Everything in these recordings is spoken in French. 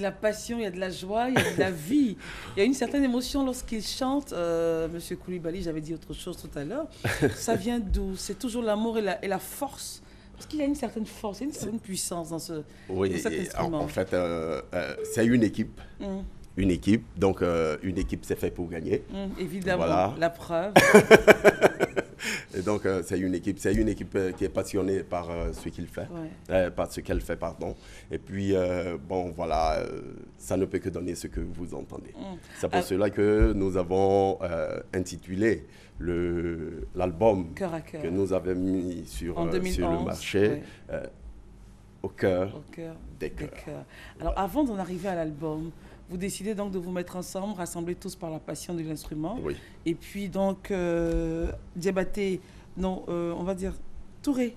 de la passion, il y a de la joie, il y a de la vie. Il y a une certaine émotion lorsqu'il chante. Monsieur Koulibaly, j'avais dit autre chose tout à l'heure. Ça vient d'où? C'est toujours l'amour et la force. Parce qu'il y a une certaine force, il y a une certaine puissance dans, oui, dans cet instrument. En fait, c'est une équipe. Une équipe. Donc, une équipe, c'est fait pour gagner. Évidemment, voilà. La preuve. Et donc, c'est une équipe qui est passionnée par ce qu'il fait, par ce qu'elle fait, pardon. Et puis, bon, voilà, ça ne peut que donner ce que vous entendez. C'est pour cela que nous avons intitulé l'album que nous avons mis sur le marché, Au cœur des cœurs. Alors, avant d'en arriver à l'album, vous décidez donc de vous mettre ensemble, rassemblés tous par la passion de l'instrument. Oui. Et puis donc, Diabaté, non, on va dire Touré.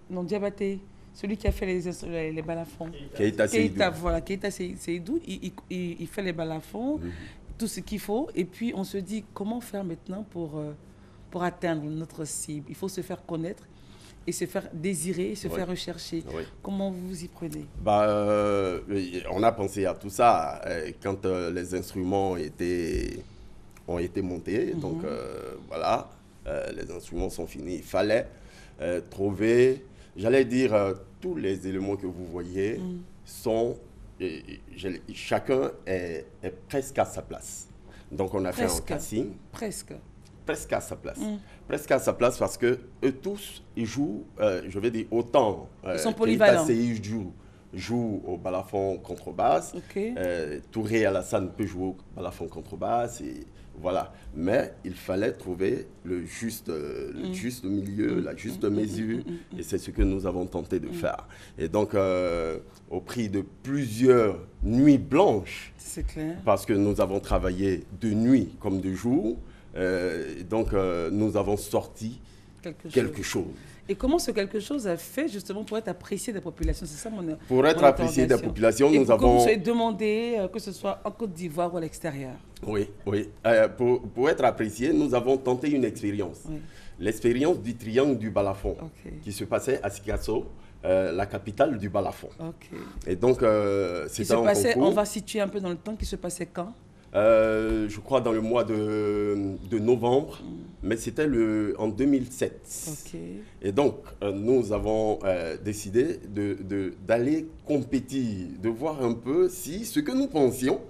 Non, Diabaté, celui qui a fait les balafons. Keïta Seydou. Voilà, Keïta Seydou, il fait les balafons, tout ce qu'il faut. Et puis, on se dit, comment faire maintenant pour atteindre notre cible? Il faut se faire connaître et se faire désirer, se faire rechercher. Oui. Comment vous vous y prenez? On a pensé à tout ça quand les instruments ont été montés. Donc, voilà, les instruments sont finis. Il fallait trouver, j'allais dire, tous les éléments que vous voyez sont, chacun est presque à sa place. Donc, on a fait un casting. Presque à sa place. Presque à sa place parce que eux tous, ils jouent, je vais dire, autant. Ils sont polyvalents. Joue au balafon contrebasse. Touré Alassane peut jouer au balafon contrebasse. Et voilà. Mais il fallait trouver le juste milieu, la juste mesure. Et c'est ce que nous avons tenté de faire. Et donc, au prix de plusieurs nuits blanches, c'est clair, parce que nous avons travaillé de nuit comme de jour, donc nous avons sorti quelque chose. Et comment ce quelque chose a fait justement pour être apprécié des populations? C'est ça Pour être apprécié des populations, nous avons... que vous soyez demandé, que ce soit en Côte d'Ivoire ou à l'extérieur. Oui. Pour être apprécié, nous avons tenté une expérience. L'expérience du triangle du balafon, qui se passait à Sikasso, la capitale du balafon. Et donc, c'était un concours. On va situer un peu dans le temps, qui se passait quand? Je crois dans le mois de novembre, mais c'était en 2007. Et donc, nous avons décidé d'aller compétir, de voir un peu si ce que nous pensions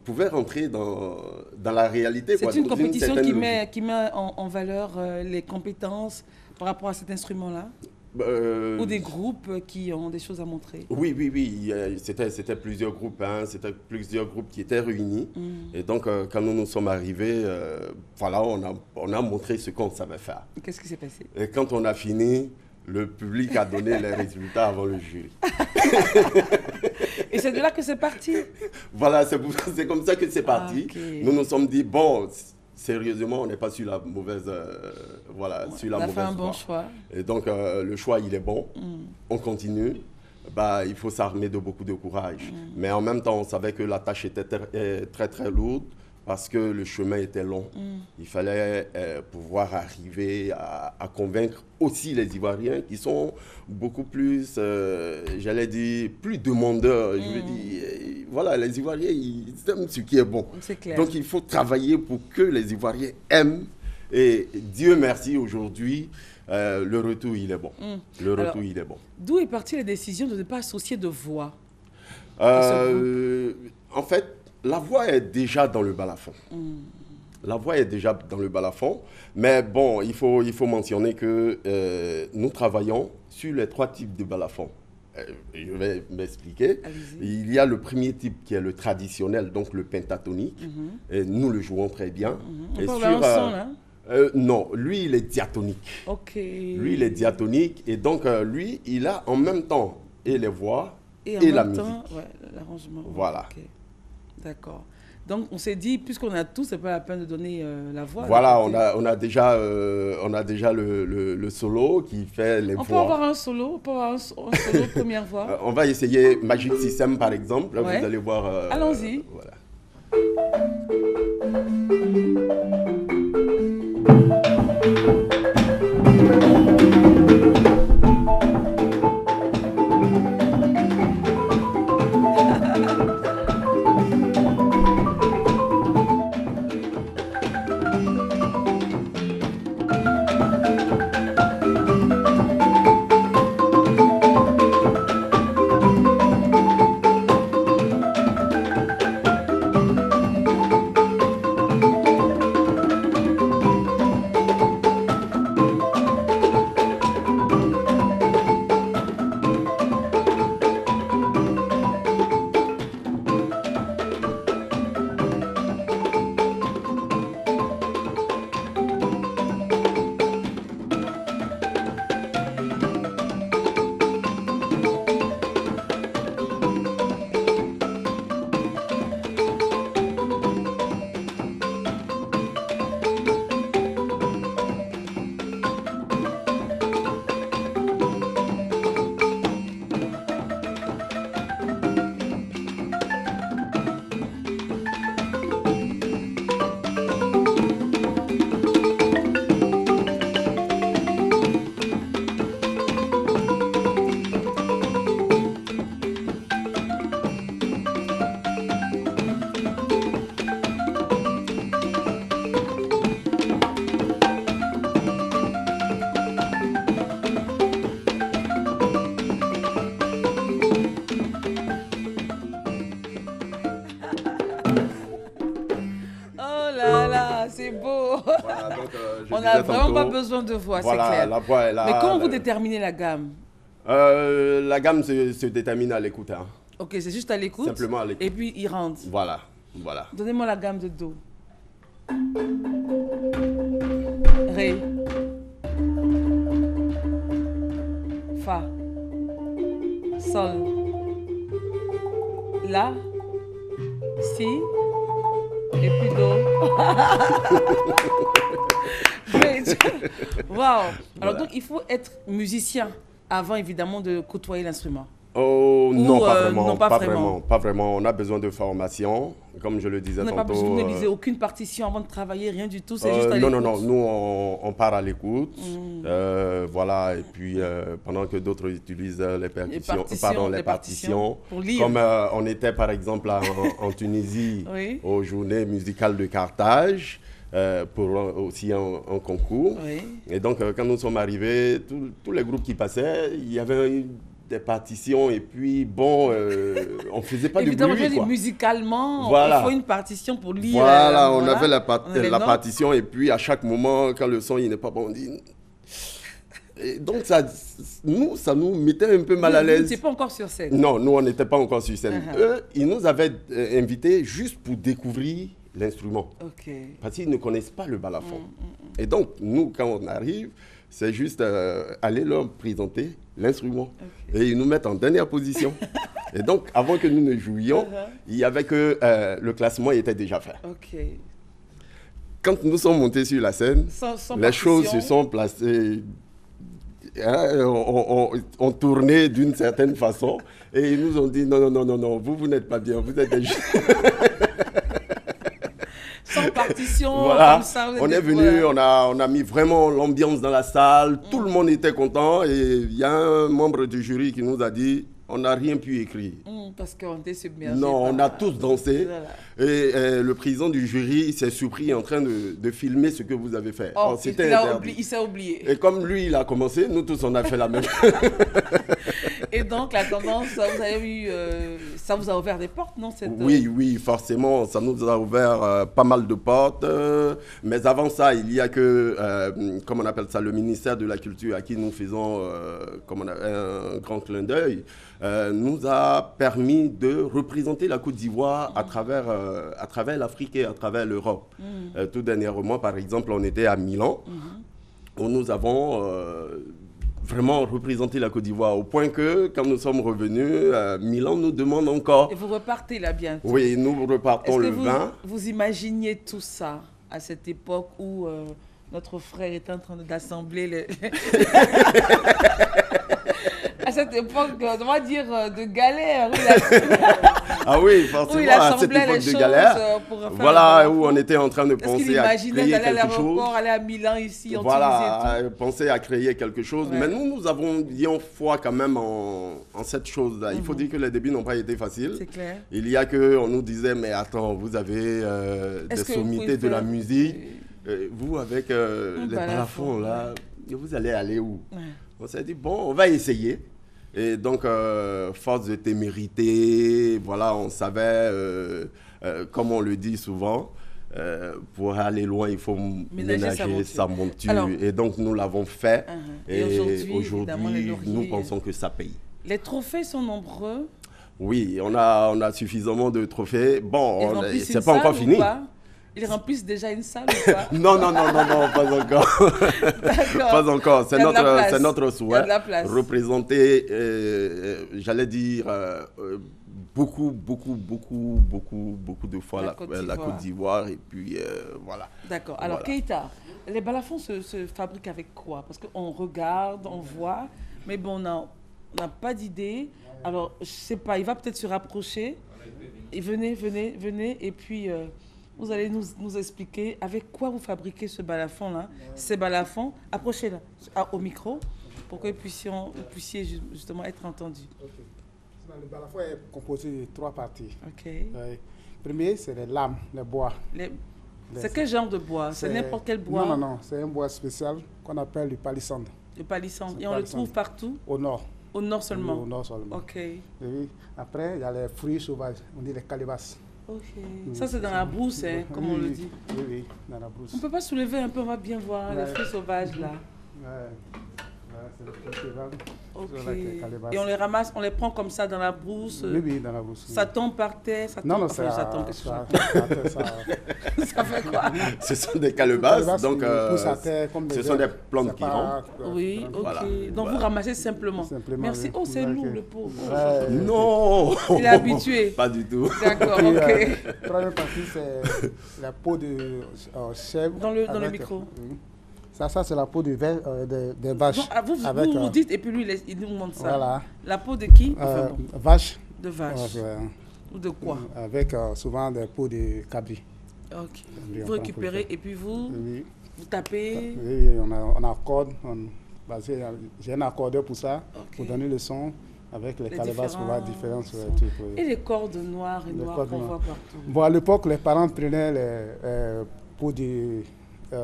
pouvait rentrer dans la réalité. C'est une compétition qui met en valeur les compétences par rapport à cet instrument-là? Ou des groupes qui ont des choses à montrer? Oui. C'était plusieurs groupes. C'était plusieurs groupes qui étaient réunis. Et donc, quand nous sommes arrivés, voilà, on a montré ce qu'on savait faire. Qu'est-ce qui s'est passé? Et quand on a fini, le public a donné les résultats avant le jury. Et c'est de là que c'est parti? Voilà, c'est comme ça que c'est parti. Nous nous sommes dit, bon... Sérieusement, on n'est pas sur la mauvaise sur la mauvaise voie. On a fait un bon choix. Et donc, le choix, il est bon. On continue. Il faut s'armer de beaucoup de courage. Mais en même temps, on savait que la tâche était très, très lourde parce que le chemin était long. Il fallait pouvoir arriver à convaincre aussi les Ivoiriens qui sont beaucoup plus, j'allais dire, plus demandeurs. Je veux dire, voilà, les Ivoiriens, ils aiment ce qui est bon. C'est clair. Donc, il faut travailler pour que les Ivoiriens aiment. Et Dieu merci, aujourd'hui, le retour, il est bon. Il est bon. D'où est partie la décision de ne pas associer de voix? En fait, la voix est déjà dans le balafon. La voix est déjà dans le balafon. Mais bon, il faut mentionner que nous travaillons sur les 3 types de balafon. Je vais m'expliquer. Il y a le premier type qui est le traditionnel, donc le pentatonique. Et nous le jouons très bien. On peut avoir un son, là? Non, lui, il est diatonique. Lui, il est diatonique. Et donc, lui, il a en même temps et les voix et la musique. L'arrangement. Voilà. D'accord. Donc, on s'est dit, puisqu'on a tout, c'est pas la peine de donner la voix. Voilà, on a déjà le solo qui fait les voix. On peut avoir un solo, première voix. On va essayer Magic System, par exemple. Là, vous allez voir. Allons-y. Voilà. Voilà, donc, on n'a vraiment pas besoin de voix, voilà, c'est clair. La voix est là. Mais comment vous déterminez la gamme? La gamme se détermine à l'écoute. Hein. Ok, c'est juste à l'écoute. Simplement à l'écoute. Et puis, il rentre. Voilà, voilà. Donnez-moi la gamme de Do. Ré. Fa. Sol. La. Si. Et puis Do. Wow. Alors voilà. Donc, il faut être musicien avant, évidemment, de côtoyer l'instrument. Oh, non, pas vraiment, non, pas vraiment. On a besoin de formation, comme je le disais tantôt. Vous ne lisez aucune partition avant de travailler, rien du tout, c'est juste à l'écoute. Non, nous, on part à l'écoute. Voilà, et puis pendant que d'autres utilisent les partitions pour lire. Comme on était par exemple en Tunisie, oui. Aux journées musicales de Carthage. Pour aussi un concours. Oui. Et donc, quand nous sommes arrivés, tous les groupes qui passaient, il y avait des partitions et puis, bon, on ne faisait pas de bruit. Évidemment, musicalement, voilà. Il faut une partition pour lire. Voilà, on avait la partition et puis à chaque moment, quand le son n'est pas bon, on dit... Et donc, ça nous mettait un peu mal à l'aise. Vous n'étiez pas encore sur scène? Non, nous, on n'était pas encore sur scène. Eux, ils nous avaient invités juste pour découvrir l'instrument. Okay. Parce qu'ils ne connaissent pas le balafon. Et donc, nous, quand on arrive, c'est juste aller leur présenter l'instrument. Okay. Et ils nous mettent en dernière position. Et donc, avant que nous ne jouions, il y avait que le classement était déjà fait. Okay. Quand nous sommes montés sur la scène, les choses se sont placées, on tournait d'une certaine façon. Et ils nous ont dit, non, vous n'êtes pas bien, vous êtes des sans partition, voilà. Comme ça. On est venu, on a mis vraiment l'ambiance dans la salle, tout le monde était content et il y a un membre du jury qui nous a dit on n'a rien pu écrire. Parce qu'on était submergés. Non, on a tous dansé. Voilà. Et le président du jury s'est surpris en train de filmer ce que vous avez fait. Oh, il s'est oublié. Et comme lui, il a commencé, nous tous, on a fait la même. Et donc, la tendance, vous avez eu, ça vous a ouvert des portes, non Oui, forcément, ça nous a ouvert pas mal de portes. Mais avant ça, il y a que, comment on appelle ça, le ministère de la Culture à qui nous faisons un grand clin d'œil, nous a permis de représenter la Côte d'Ivoire à travers l'Afrique et à travers l'Europe. Tout dernièrement, par exemple, on était à Milan, où nous avons... vraiment représenté la Côte d'Ivoire, au point que, quand nous sommes revenus, Milan nous demande encore... Et vous repartez là bientôt? Oui, nous repartons le 20. Vous imaginiez tout ça à cette époque où notre frère est en train d'assembler les... À cette époque, on va dire, de galère. Ah oui, forcément, à cette époque de galère, voilà, où on était en train de penser à créer quelque chose. Aller à Milan, ici, en voilà, penser à créer quelque chose. Ouais. Mais nous avons dit foi quand même en cette chose-là. Il faut dire que les débuts n'ont pas été faciles. C'est clair. Il y a que, on nous disait, mais attends, vous avez des sommités de la musique. Vous, avec les balafons, là, vous allez aller où? On s'est dit, bon, on va essayer. Et donc, force de témérité, voilà, on savait, comme on le dit souvent, pour aller loin, il faut ménager sa monture. Alors, et donc, nous l'avons fait. Et aujourd'hui, nous pensons que ça paye. Les trophées sont nombreux. Oui, on a suffisamment de trophées. Bon, c'est pas encore fini. Ils remplissent déjà une salle ou pas? Non, pas encore. Pas encore. C'est notre souhait. Représenter, j'allais dire, beaucoup de fois la Côte d'Ivoire. Et puis, voilà. D'accord. Alors, voilà. Keita, les balafons se fabriquent avec quoi? Parce qu'on regarde, on voit, mais bon, on n'a pas d'idée. Alors, je ne sais pas, il va peut-être se rapprocher. Et venez, et puis... vous allez nous expliquer avec quoi vous fabriquez ce balafon-là. Ces balafons, approchez-là au micro pour que vous puissiez justement être entendu. Okay. Le balafon est composé de 3 parties. Okay. Premier, c'est les lames, les bois. C'est quel genre de bois? C'est n'importe quel bois? Non, c'est un bois spécial qu'on appelle le palissandre. Le palissandre. Et on le trouve partout? Au nord. Au nord seulement? Au nord seulement. Ok. Et après, il y a les fruits sauvages, on dit les calebasses. Ok. Ça, c'est dans la brousse, hein, comme on le dit. Oui, dans la brousse. On ne peut pas soulever un peu, on va bien voir les fruits sauvages, là. C'est le fruit sauvage. Ok. Et on les ramasse, on les prend comme ça dans la brousse. Oui, dans la brousse. Ça tombe par terre, ça tombe. Non, ça tombe. Ça fait quoi? Ce sont des calebasses, donc ce sont des plantes qui rampent. Oui, ok. Voilà. Donc vous ramassez simplement. Merci. Oh, c'est lourd le pot. Non. Il est habitué. Pas du tout. D'accord, ok. La troisième partie, c'est la peau de chèvre. Dans le micro. Ça c'est la peau de vache. Vous dites, et puis lui, il nous montre ça. Voilà. La peau de qui? Vache. De vache. Ou de quoi? Avec souvent des peaux de cabri. Ok. Vous récupérez et puis vous tapez. Oui, on accorde. J'ai un accordeur pour ça, pour donner le son. Avec les calebasses pour voir la différence. Et les cordes noires et noires qu'on voit partout. Bon, à l'époque, les parents prenaient les peaux de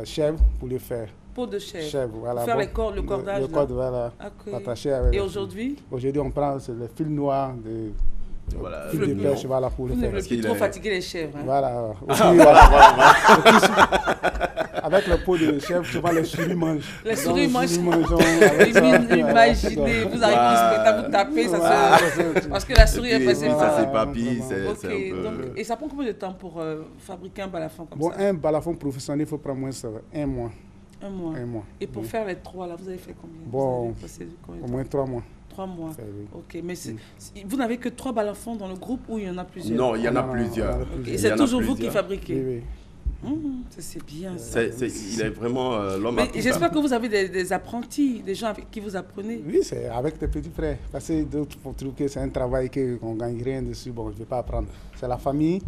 chèvre pour le faire. Peau de chèvre. Voilà. Pour faire le cordage. Le corde, voilà. Okay. Attaché avec. Et aujourd'hui? Aujourd'hui, on prend le fil noir de. Voilà, fil de pêche, voilà, pour le faire. Parce qu'il est trop fatigué les chèvres. Hein. Voilà. Aussi, voilà. Avec le pot de chèvre, souvent les souris mangent. Les souris mangent. Imaginez, vous arrivez à vous taper, parce que la souris est passée par. Ça s'épapille, c'est un peu. Et ça prend combien de temps pour fabriquer un balafon comme ça? Un balafon professionnel, il faut prendre moins un mois. Un mois. Et pour faire les 3 là, vous avez fait combien? Bon, au moins 3 mois. 3 mois. Ok, mais vous n'avez que 3 balafons dans le groupe ou il y en a plusieurs? Non, il y en a plusieurs. Et c'est toujours vous qui fabriquez? Oui. C'est bien. Il est vraiment l'homme à tout. J'espère que vous avez des apprentis, des gens avec qui vous apprenez. Oui, c'est avec des petits frères. Parce que d'autres trouvent que c'est un travail qu'on ne gagne rien dessus. Bon, je ne vais pas apprendre. C'est la famille.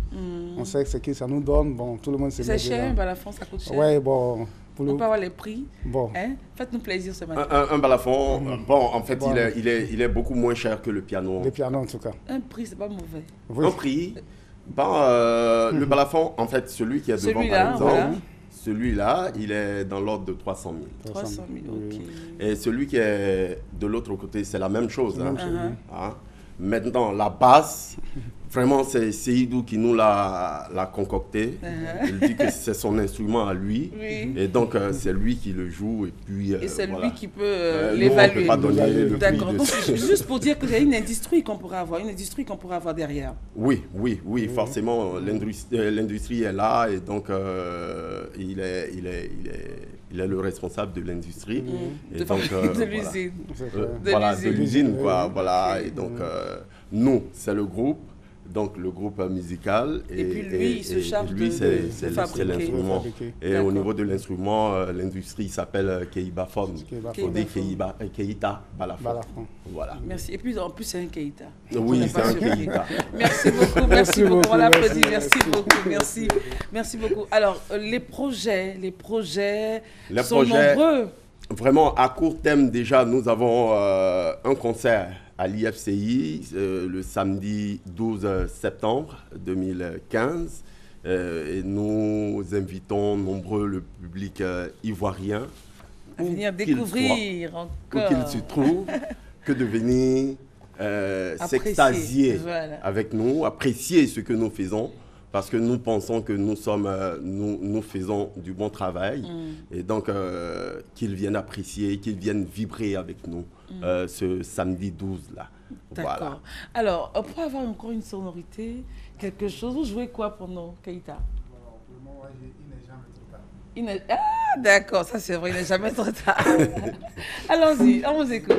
On sait ce que ça nous donne. Bon, tout le monde se met. C'est cher, un balafon, ça coûte cher. Oui, bon. On peut avoir les prix. Bon. Hein? Faites-nous plaisir ce matin. Un balafon, en fait, il est beaucoup moins cher que le piano. Le piano, en tout cas. Un prix, c'est pas mauvais. Oui. Un prix. Le balafon, en fait, celui qui est devant, par exemple, celui-là, il est dans l'ordre de 300 000. 300 000, ok. Et celui qui est de l'autre côté, c'est la même chose. Hein. Maintenant, la basse, vraiment, c'est Seydou qui nous l'a concocté. Il dit que c'est son instrument à lui. Oui. Et donc, c'est lui qui le joue. Et puis, c'est lui qui peut l'évaluer. D'accord. Donc, juste pour dire qu'il y a une industrie qu'on pourrait avoir, derrière. Oui, forcément, l'industrie est là. Et donc, il est le responsable de l'industrie. De l'usine. Voilà, de l'usine, quoi. Voilà. Et donc, nous, c'est le groupe. Donc, le groupe musical. Et puis lui, il se charge de c'est l'instrument. Et au niveau de l'instrument, l'industrie s'appelle Keiba Phone. On dit Keita Balafon. Voilà. Merci. Et puis, en plus, c'est un Keita. Oui, c'est un Keita. Merci beaucoup. On l'applaudit. Merci beaucoup. Alors, les projets sont nombreux. Vraiment, à court terme, déjà, nous avons un concert à l'IFCI le samedi 12 septembre 2015. Et nous invitons nombreux le public ivoirien à venir découvrir encore. Où qu'il se trouve, que de venir s'extasier avec nous, apprécier ce que nous faisons. Parce que nous pensons que nous faisons du bon travail. Et donc, qu'ils viennent apprécier, qu'ils viennent vibrer avec nous ce samedi 12 là. D'accord. Voilà. Alors, pour avoir encore une sonorité, quelque chose, vous jouez quoi pour nous, Keita? Pour moi, il n'est jamais trop tard. Ah, d'accord, ça c'est vrai, il n'est jamais trop tard. Allons-y, on vous écoute.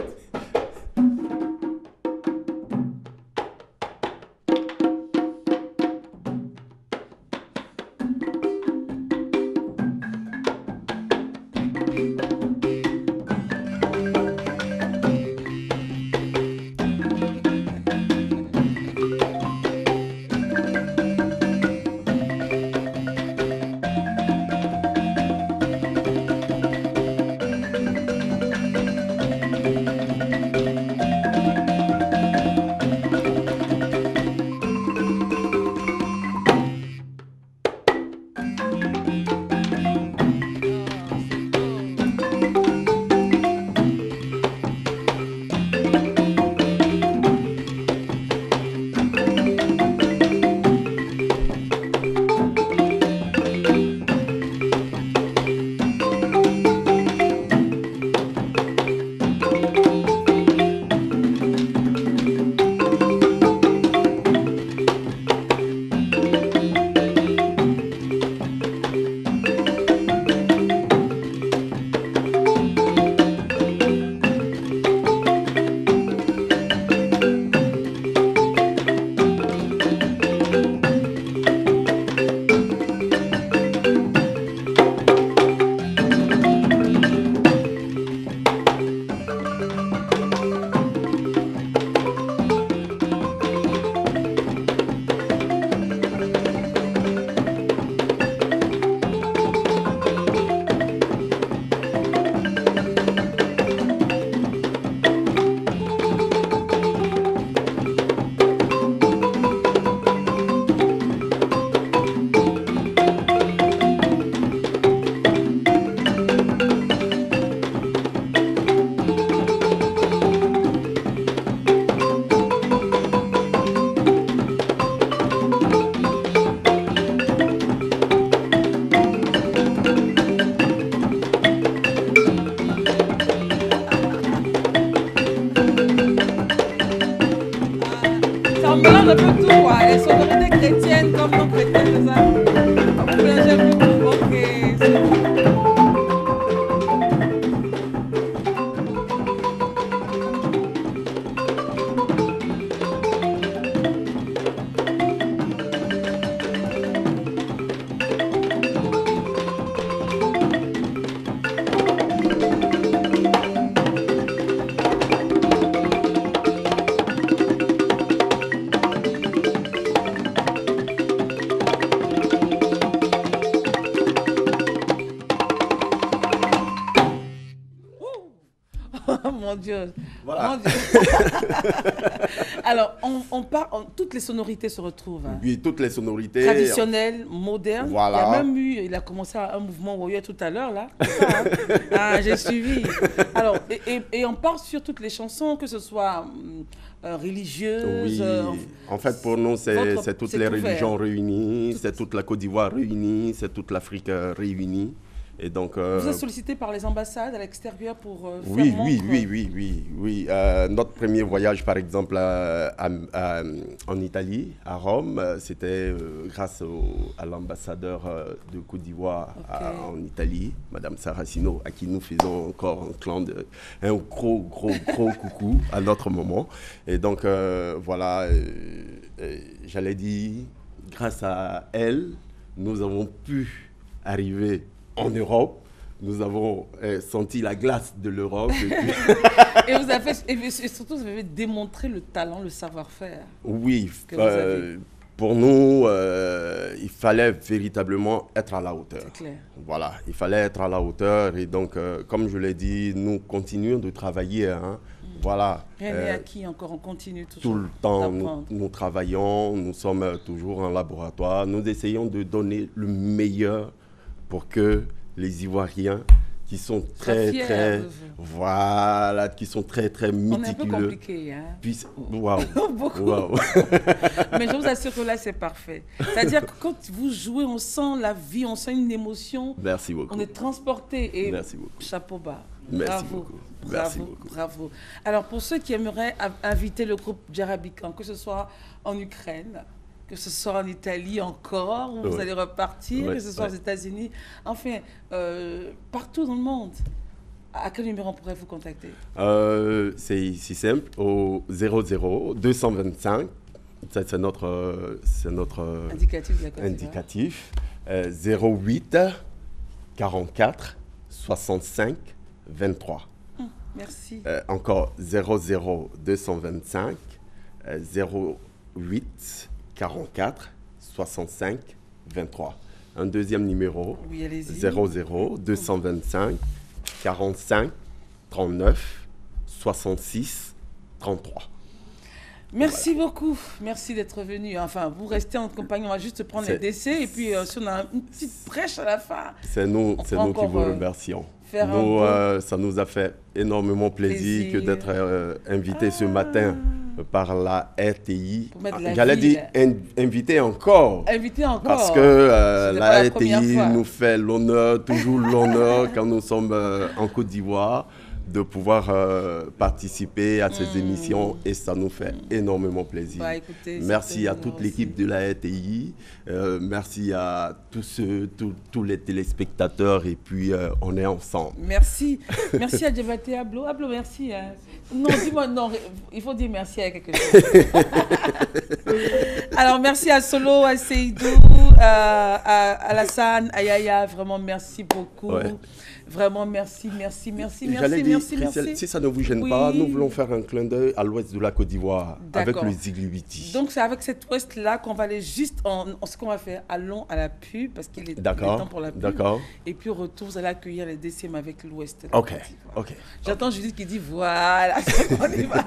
quoi? Les sonorités chrétiennes comme non chrétiennes, c'est ça? Vous mélangez beaucoup, ok. Mon Dieu. Voilà. Mon Dieu. Alors, toutes les sonorités se retrouvent. Hein. Oui, toutes les sonorités. Traditionnelles, modernes. Voilà. Il a commencé un mouvement warrior tout à l'heure, là. Ça, hein. Ah, j'ai suivi. Alors, et on part sur toutes les chansons, que ce soit religieuses. Oui. En fait, pour nous, c'est toutes les religions réunies, c'est toute la Côte d'Ivoire réunie, c'est toute l'Afrique réunie. Et donc, vous êtes sollicité par les ambassades à l'extérieur pour faire oui. Notre premier voyage, par exemple, en Italie, à Rome, c'était grâce à l'ambassadeur de Côte d'Ivoire en Italie, Madame Saracino, à qui nous faisons encore un gros coucou à notre moment. Et donc, voilà, j'allais dire, grâce à elle, nous avons pu arriver en Europe, nous avons senti la glace de l'Europe. Et surtout, vous avez démontré le talent, le savoir-faire. Oui, pour nous, il fallait véritablement être à la hauteur. C'est clair. Voilà, il fallait être à la hauteur. Et donc, comme je l'ai dit, nous continuons de travailler. Hein. Voilà. Rien n'est acquis encore, on continue toujours. Tout le temps, nous travaillons, nous sommes toujours en laboratoire. Nous essayons de donner le meilleur pour que les Ivoiriens qui sont très méticuleux. On est un peu compliqué, hein. Waouh. Beaucoup. Wow. Mais je vous assure que là, c'est parfait. C'est-à-dire que quand vous jouez, on sent la vie, on sent une émotion. Merci beaucoup. On est transporté. Et merci beaucoup. Chapeau bas. Merci beaucoup. Merci beaucoup. Bravo. Alors, pour ceux qui aimeraient inviter le groupe Djarabican, que ce soit en Ukraine, que ce soit en Italie encore, où vous allez repartir, que ce soit aux États-Unis, enfin, partout dans le monde. À quel numéro on pourrait vous contacter? C'est simple, au 00 225, c'est notre indicatif 08 44 65 23. Merci. Encore 00 225 08 44 65 23. Un deuxième numéro, 00 225 45 39 66 33. Merci beaucoup. Merci d'être venu. Enfin, vous restez en compagnie. On va juste prendre les décès. Et puis, si on a une petite brèche à la fin. C'est nous qui vous remercions. Ça nous a fait énormément plaisir que d'être invité ce matin par la RTI. J'allais dire invité encore. Parce que la RTI nous fait l'honneur, toujours l'honneur quand nous sommes en Côte d'Ivoire, de pouvoir participer à ces émissions et ça nous fait énormément plaisir. Merci à toute l'équipe de la RTI, merci à tous les téléspectateurs et puis on est ensemble. Merci. Merci à Djebaté Ablo. Ablo, merci. Hein. Non, dis-moi, non, il faut dire merci à quelque chose. Alors, merci à Solo, à Seydou, à Alassane, à Yaya, vraiment merci beaucoup. Ouais. Vraiment, merci. J'allais dire, Christelle, si ça ne vous gêne pas, nous voulons faire un clin d'œil à l'ouest de la Côte d'Ivoire avec le Zigluiti. Donc, c'est avec cet ouest-là qu'on va aller juste, ce qu'on va faire, allons à la pub, parce qu'il est temps pour la pub. D'accord. Et puis, au retour, vous allez accueillir les DCM avec l'ouest. Ok. J'entends Judith qui dit, voilà, on y va.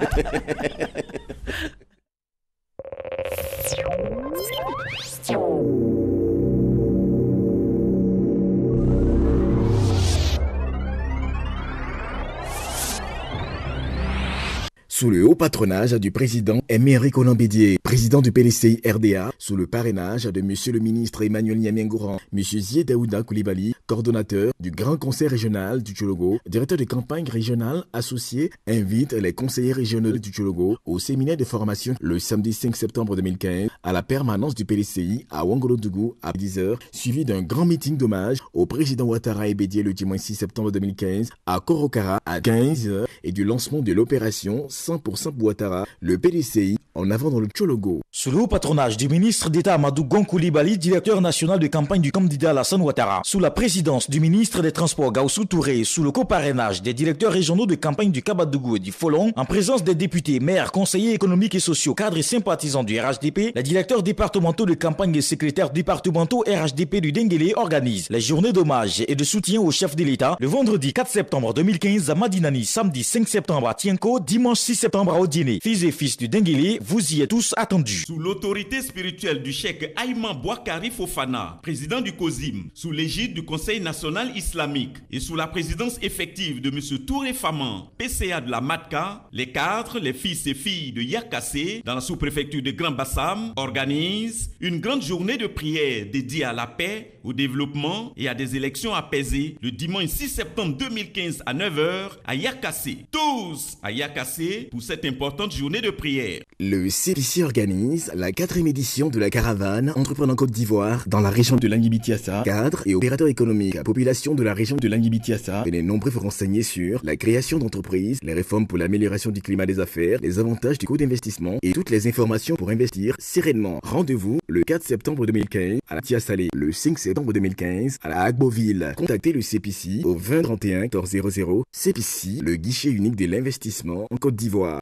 Sous le haut patronage du président Emery Konan Bédié. président du PDCI RDA, sous le parrainage de Monsieur le ministre Emmanuel Niamien-Gouran, Monsieur Zié Daouda Koulibaly, coordonnateur du Grand Conseil régional du Tchologo, directeur de campagne régionale associé, invite les conseillers régionaux du Tchologo au séminaire de formation le samedi 5 septembre 2015 à la permanence du PDCI à Ouangolodougou à 10h, suivi d'un grand meeting d'hommage au président Ouattara et Bédié le dimanche 6 septembre 2015 à Korokara à 15h et du lancement de l'opération 100% Ouattara, le PDCI en avant dans le Tchologo. Sous le haut patronage du ministre d'État Amadou Gon Koulibaly, directeur national de campagne du candidat Alassane Ouattara, sous la présidence du ministre des Transports Gaussou Touré, sous le coparrainage des directeurs régionaux de campagne du Kabadougou et du Folon, en présence des députés, maires, conseillers économiques et sociaux, cadres et sympathisants du RHDP, les directeurs départementaux de campagne et secrétaires départementaux RHDP du Denguélé organisent les journées d'hommage et de soutien au chef de l'État le vendredi 4 septembre 2015 à Madinani, samedi 5 septembre à Tienko, dimanche 6 septembre à Odiéné. Fils et fils du Denguélé, vous y êtes tous attendus. Sous l'autorité spirituelle du cheikh Aïman Bouakari Fofana, président du COSIM, sous l'égide du Conseil national islamique et sous la présidence effective de M. Touré Faman, PCA de la Matka, les cadres, les fils et filles de Yakassé, dans la sous-préfecture de Grand Bassam, organisent une grande journée de prière dédiée à la paix, au développement et à des élections apaisées le dimanche 6 septembre 2015 à 9h à Yakassé. Tous à Yakassé pour cette importante journée de prière. Le CPC organise la 4e édition de la caravane Entrepreneurs Côte d'Ivoire dans la région de Languibitiassa. Cadres et opérateurs économiques, population de la région de Languibitiassa, venez nombreux vous renseigner sur la création d'entreprises, les réformes pour l'amélioration du climat des affaires, les avantages du coût d'investissement et toutes les informations pour investir sereinement. Rendez-vous le 4 septembre 2015 à la Tiassalé, le 5 septembre 2015 à la Agboville. Contactez le CPC au 20 31 14 00. CPC, le guichet unique de l'investissement en Côte d'Ivoire.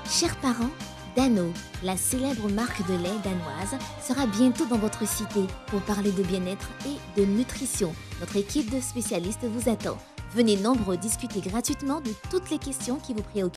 Chers parents, Dano, la célèbre marque de lait danoise, sera bientôt dans votre cité pour parler de bien-être et de nutrition. Notre équipe de spécialistes vous attend. Venez nombreux discuter gratuitement de toutes les questions qui vous préoccupent.